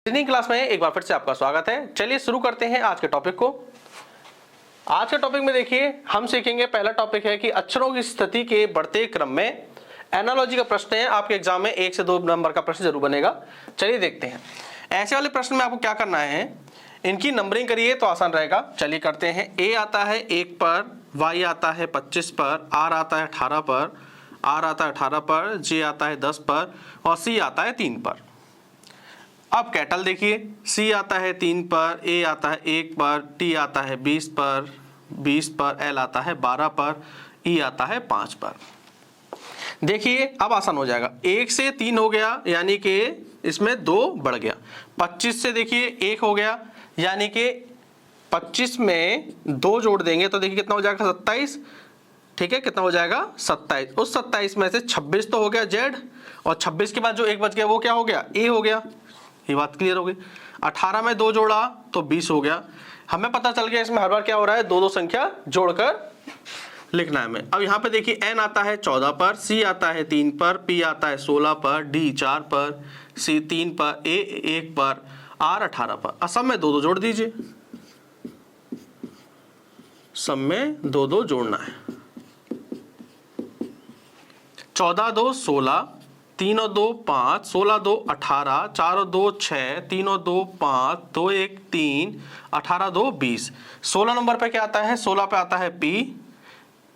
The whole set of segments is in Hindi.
रीजनिंग क्लास में एक बार फिर से आपका स्वागत है। चलिए शुरू करते हैं आज के टॉपिक को। आज के टॉपिक में देखिए हम सीखेंगे, पहला टॉपिक है कि अक्षरों की स्थिति के बढ़ते क्रम में एनालॉजी का प्रश्न है। आपके एग्जाम में 1 से 2 नंबर का प्रश्न जरूर बनेगा। चलिए देखते हैं ऐसे वाले प्रश्न में आपको क्या करना है, इनकी नंबरिंग करिए तो आसान रहेगा। चलिए करते हैं। ए आता है 1 पर, वाई आता है 25 पर, आर आता है 18 पर, आर आता है 18 पर, जे आता है 10 पर और सी आता है 3 पर। अब कैटल देखिए, सी आता है 3 पर, ए आता है 1 पर, टी आता है 20 पर, एल आता है 12 पर, ई आता है 5 पर। देखिए अब आसान हो जाएगा। 1 से 3 हो गया यानी कि इसमें 2 बढ़ गया। 25 से देखिए 1 हो गया यानी कि 25 में 2 जोड़ देंगे तो देखिए कितना हो जाएगा 27। ठीक है, कितना हो जाएगा 27। उस 27 में से 26 तो हो गया जेड, और 26 के बाद जो 1 बच गया वो क्या हो गया, ए हो गया। ये बात क्लियर हो गई। 18 में 2 जोड़ा तो 20 हो गया। हमें पता चल गया इसमें हर बार क्या हो रहा है, 2 संख्या जोड़कर लिखना है हमें। अब यहाँ पे देखिए एन आता है 14 पर, सी आता है 3 पर, पी आता है 16 पर, डी 4 पर, सी 3 पर, ए 1 पर, आर 18 पर। सब में 2 जोड़ दीजिए, सब में 2 जोड़ना है। 14 2 16, 3 और 2 5, 16 2 18, 4 और 2 6, 3 और 2 5, 2 1 3, 18 2 20। 16 नंबर पे क्या आता है, 16 पे आता है पी,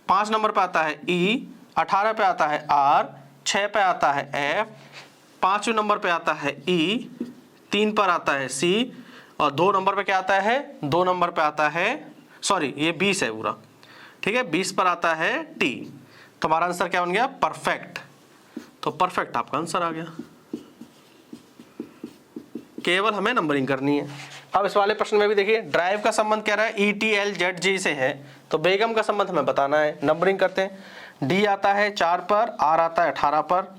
5 नंबर पे आता है ई, 18 पे आता है आर, 6 पे आता है एफ, 5वें नंबर पे आता है ई, 3 पर आता है सी, और 2 नंबर पे क्या आता है, 2 नंबर पे आता है, सॉरी ये 20 है पूरा। ठीक है, 20 पर आता है टी। तो हमारा आंसर क्या बन गया, परफेक्ट। तो परफेक्ट आपका आंसर आ गया। केवल हमें नंबरिंग करनी है। अब इस वाले प्रश्न में भी देखिए ड्राइव का संबंध कह रहा है ई टी एल जेड जी से है, तो बेगम का संबंध हमें बताना है। नंबरिंग करते हैं। डी आता है 4 पर, आर आता है 18 पर,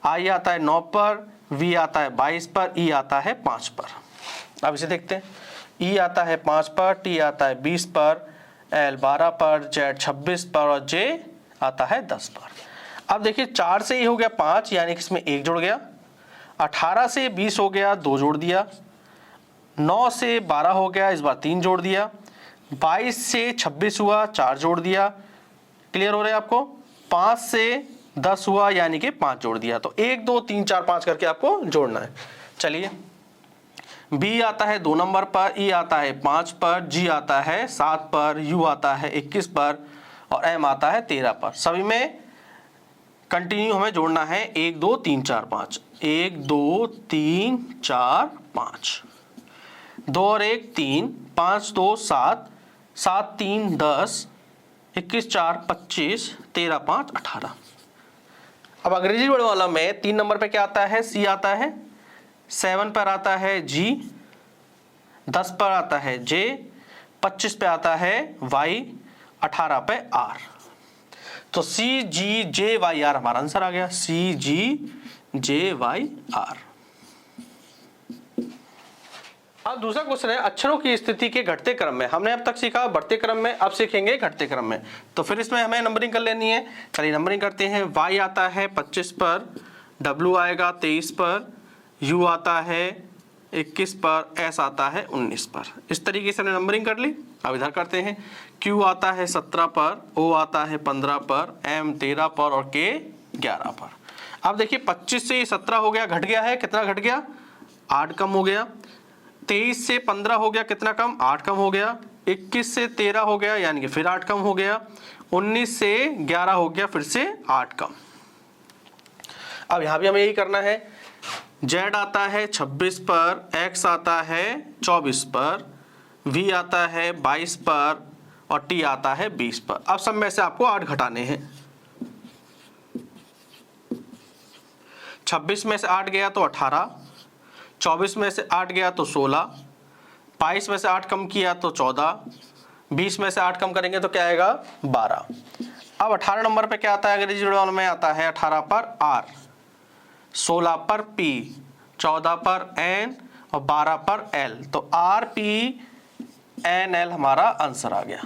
आई आता है 9 पर, वी आता है 22 पर, ई आता है 5 पर। अब इसे देखते हैं। ई आता है 5 पर, टी आता है 20 पर, एल 12 पर, जेड 26 पर और जे आता है 10 पर। अब देखिए 4 से ये हो गया 5 यानी कि इसमें 1 जुड़ गया। 18 से 20 हो गया, 2 जोड़ दिया। 9 से 12 हो गया, इस बार 3 जोड़ दिया। 22 से 26 हुआ, 4 जोड़ दिया। क्लियर हो रहा है आपको। 5 से 10 हुआ यानी कि 5 जोड़ दिया। तो 1 2 3 4 5 करके आपको जोड़ना है। चलिए, बी आता है 2 नंबर पर, ई आता है 5 पर, जी आता है 7 पर, यू आता है 21 पर और एम आता है 13 पर। सभी में कंटिन्यू हमें जोड़ना है 1 2 3 4 5, 1 2 3 4 5, 2 और 1 3, 5 2 7, 7 3 10, 21 4 25, 13 5 18। अब अंग्रेजी वर्ड वाला में 3 नंबर पे क्या आता है, सी आता है, 7 पर आता है जी, 10 पर आता है जे, 25 पे आता है वाई, 18 पे आर। तो सी जी जे वाई आर हमारा आंसर आ गया। सी जी जे वाई आर। अब दूसरा क्वेश्चन है अक्षरों की स्थिति के घटते क्रम में। हमने अब तक सीखा बढ़ते क्रम में, अब सीखेंगे घटते क्रम में। तो फिर इसमें हमें नंबरिंग कर लेनी है। चलिए नंबरिंग करते हैं। वाई आता है 25 पर, डब्ल्यू आएगा 23 पर, यू आता है 21 पर, एस आता है 19 पर। इस तरीके से हमने नंबरिंग कर ली। अब इधर करते हैं। क्यू आता है 17 पर, ओ आता है 15 पर, एम 13 पर और के 11 पर। अब देखिए 25 से 17 हो गया, घट गया है। कितना घट गया, 8 कम हो गया। 23 से 15 हो गया, कितना कम, 8 कम हो गया। 21 से 13 हो गया यानी कि फिर 8 कम हो गया। 19 से 11 हो गया, फिर से 8 कम। अब यहां भी हमें यही करना है। जेड आता है 26 पर, एक्स आता है 24 पर, वी आता है 22 पर और टी आता है 20 पर। अब सब में से आपको 8 घटाने हैं। 26 में से 8 गया तो 18, 24 में से 8 गया तो 16, 22 में से 8 कम किया तो 14, 20 में से 8 कम करेंगे तो क्या आएगा 12। अब 18 नंबर पे क्या आता है, अंग्रेजी वर्ड में आता है 18 पर आर, 16 पर पी, 14 पर एन और 12 पर एल। तो आर पी एन एल हमारा आंसर आ गया।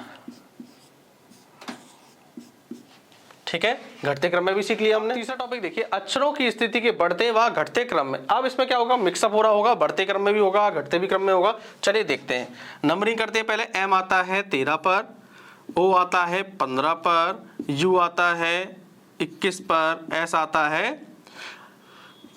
ठीक है, घटते क्रम में भी सीख लिया हमने। तीसरा टॉपिक देखिए, अक्षरों की स्थिति के बढ़ते व घटते क्रम में। अब इसमें क्या होगा, मिक्सअप हो रहा होगा, बढ़ते क्रम में भी होगा, घटते भी क्रम में होगा। चलिए देखते हैं, नंबरिंग करते हैं। पहले एम आता है 13 पर, ओ आता है 15 पर, यू आता है 21 पर, एस आता है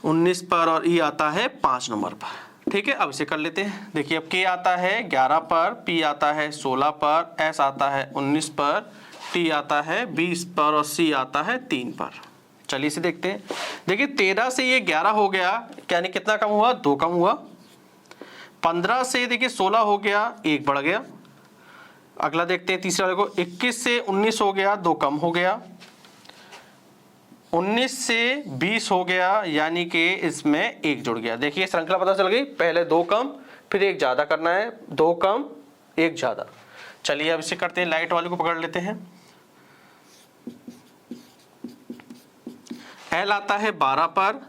19 पर और ई आता है 5 नंबर पर। ठीक है, अब इसे कर लेते हैं। देखिए अब के आता है 11 पर, पी आता है 16 पर, एस आता है 19 पर, टी आता है 20 पर और सी आता है 3 पर। चलिए इसे देखते हैं। देखिए 13 से ये 11 हो गया, यानी कितना कम हुआ, 2 कम हुआ। 15 से देखिए 16 हो गया, 1 बढ़ गया। अगला देखते हैं तीसरे वाले को, 21 से 19 हो गया, 2 कम हो गया। 19 से 20 हो गया, यानी कि इसमें 1 जुड़ गया। देखिए श्रृंखला पता चल गई, पहले 2 कम फिर 1 ज़्यादा करना है, 2 कम 1 ज़्यादा। चलिए अब इसे करते हैं, लाइट वाले को पकड़ लेते हैं। एल आता है 12 पर,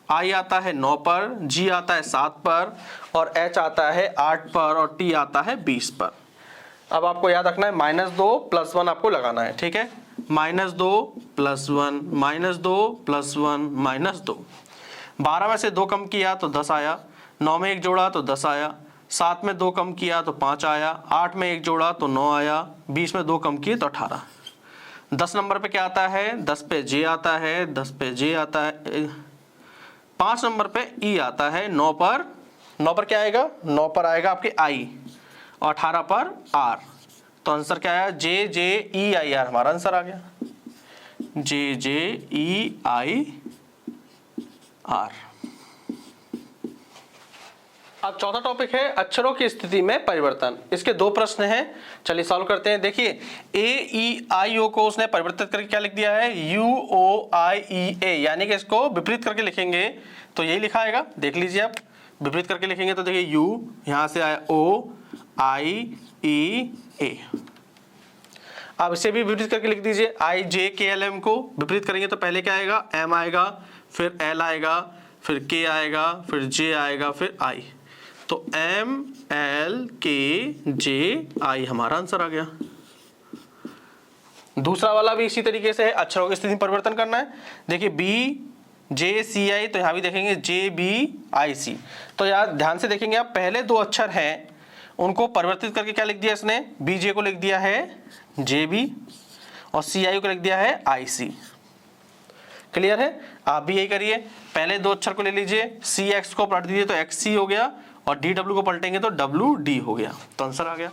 आई आता है 9 पर, जी आता है 7 पर और एच आता है 8 पर और टी आता है 20 पर। अब आपको याद रखना है -2 + 1 आपको लगाना है। ठीक है, -2 + 1, -2 + 1 -2। 12 में से 2 कम किया तो 10 आया, 9 में 1 जोड़ा तो 10 आया, 7 में 2 कम किया तो 5 आया, 8 में 1 जोड़ा तो 9 आया, 20 में 2 कम किए तो 18। 10 नंबर पे क्या आता है, 10 पे जे आता है, 10 पे जे आता है, 5 नंबर पे ई आता है, 9 पर क्या आएगा, 9 पर आएगा आपके आई और 18 पर आर। तो आंसर क्या आया, जे जे ई आई आर, हमारा आंसर आ गया, जे जे ई आई आर। अब चौथा टॉपिक है अक्षरों की स्थिति में परिवर्तन। इसके 2 प्रश्न हैं, चलिए सॉल्व करते हैं। देखिए ए ई आई ओ को उसने परिवर्तित करके क्या लिख दिया है, यू ओ आई ई ए, यानी कि इसको विपरीत करके लिखेंगे तो यही लिखा आएगा। देख लीजिए आप, विपरीत करके लिखेंगे तो देखिए यू यहां से आया ओ आई ई ए। अब इसे भी विपरीत करके लिख दीजिए, आई जे के एल एम को विपरीत करेंगे तो पहले क्या आएगा, एम आएगा, फिर एल आएगा, फिर के आएगा, फिर जे आएगा, फिर आई। तो एम एल के जे आई हमारा आंसर आ गया। दूसरा वाला भी इसी तरीके से है, अक्षरों की स्थिति में परिवर्तन करना है। देखिए बी जे सी आई, तो यहां भी देखेंगे जे बी आई सी। तो यार ध्यान से देखेंगे आप, पहले 2 अक्षर हैं उनको परिवर्तित करके क्या लिख दिया इसने, बी जे को लिख दिया है जे बी और सी आई को लिख दिया है आई सी। क्लियर है, आप भी यही करिए। पहले 2 अक्षर को ले लीजिए, सी एक्स को पलट दीजिए तो एक्स सी हो गया और डी डब्ल्यू को पलटेंगे तो डब्ल्यू डी हो गया। तो आंसर आ गया।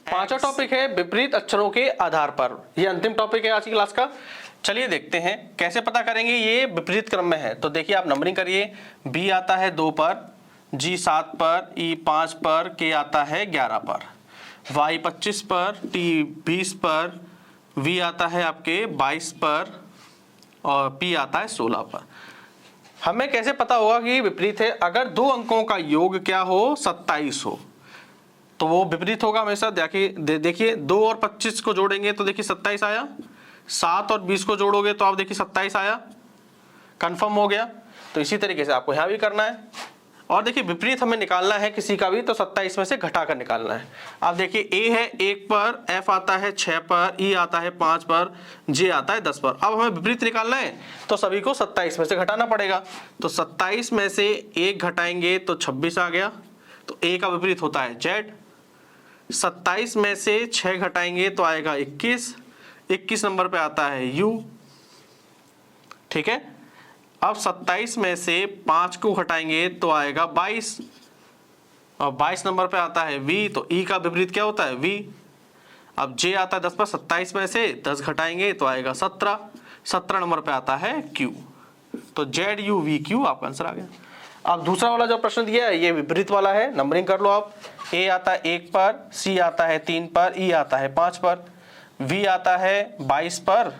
5वां टॉपिक है विपरीत अक्षरों के आधार पर। ये अंतिम टॉपिक है आज की क्लास का। चलिए देखते हैं कैसे पता करेंगे ये विपरीत क्रम में है। तो देखिए आप नंबरिंग करिए, बी आता है 2 पर, जी 7 पर, ई 5 पर, के आता है 11 पर, वाई 25 पर, टी 20 पर, वी आता है आपके 22 पर और पी आता है 16 पर। हमें कैसे पता होगा कि विपरीत है, अगर 2 अंकों का योग क्या हो, 27 हो तो वो विपरीत होगा हमेशा। देखिए 2 और 25 को जोड़ेंगे तो देखिए 27 आया, 7 और 20 को जोड़ोगे तो आप देखिए 27 आया, कंफर्म हो गया। तो इसी तरीके से आपको यहाँ भी करना है। और देखिए विपरीत हमें निकालना है किसी का भी, तो 27 में से घटाकर निकालना है। आप देखिए ए है 1 पर, एफ आता है 6 पर, ई आता है 5 पर, जे आता है 10 पर। अब हमें विपरीत निकालना है तो सभी को 27 में से घटाना पड़ेगा। तो 27 में से 1 घटाएंगे तो 26 आ गया, तो ए का विपरीत होता है जेड। 27 में से 6 घटाएंगे तो आएगा 21, 21 नंबर पे आता है यू। ठीक है, अब 27 में से 5 को घटाएंगे तो आएगा 22 और 22 नंबर पे आता है वी। तो ई का विपरीत क्या होता है, वी। अब जे आता है 10 पर, 27 में से 10 घटाएंगे तो आएगा 17, 17 नंबर पे आता है क्यू। तो जेड यू वी क्यू आपका आंसर आ गया। अब दूसरा वाला जो प्रश्न दिया है ये विपरीत वाला है, नंबरिंग कर लो आप। ए आता है 1 पर, सी आता है 3 पर, ई आता है 5 पर, वी आता है 22 पर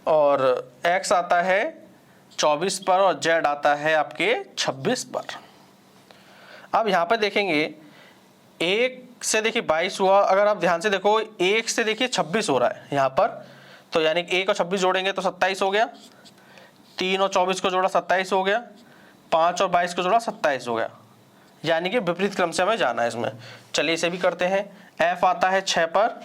और x आता है 24 पर और z आता है आपके 26 पर। अब यहाँ पर देखेंगे 1 से देखिए 22 हुआ, अगर आप ध्यान से देखो 1 से देखिए 26 हो रहा है यहाँ पर, तो यानी 1 और 26 जोड़ेंगे तो 27 हो गया, 3 और 24 को जोड़ा 27 हो गया, 5 और 22 को जोड़ा 27 हो गया, यानी कि विपरीत क्रम से हमें जाना है इसमें। चलिए इसे भी करते हैं। f आता है 6 पर,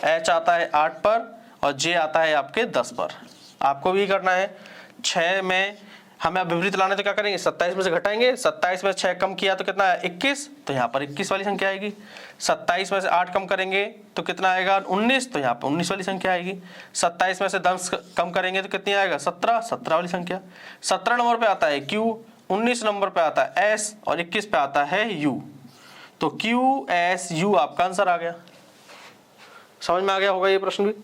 H आता है 8 पर और J आता है आपके 10 पर। आपको भी करना है। 6 में हमें अब विपरीत लाना है तो क्या करेंगे, 27 में से घटाएंगे, 27 में 6 कम किया तो कितना है 21, तो यहाँ पर 21 वाली संख्या आएगी। 27 में से 8 कम करेंगे तो कितना आएगा 19, तो यहाँ पर 19 वाली संख्या आएगी। 27 में से 10 कम करेंगे तो कितनी आएगा 17, 17 वाली संख्या। 17 नंबर पे आता है Q, 19 नंबर पे आता है S और 21 पे आता है U। तो Q S U आपका आंसर आ गया। समझ में आ गया होगा ये प्रश्न भी।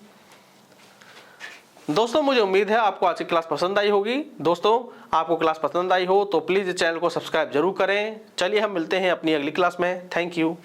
दोस्तों मुझे उम्मीद है आपको आज की क्लास पसंद आई होगी। दोस्तों आपको क्लास पसंद आई हो तो प्लीज़ इस चैनल को सब्सक्राइब जरूर करें। चलिए हम मिलते हैं अपनी अगली क्लास में। Thank you.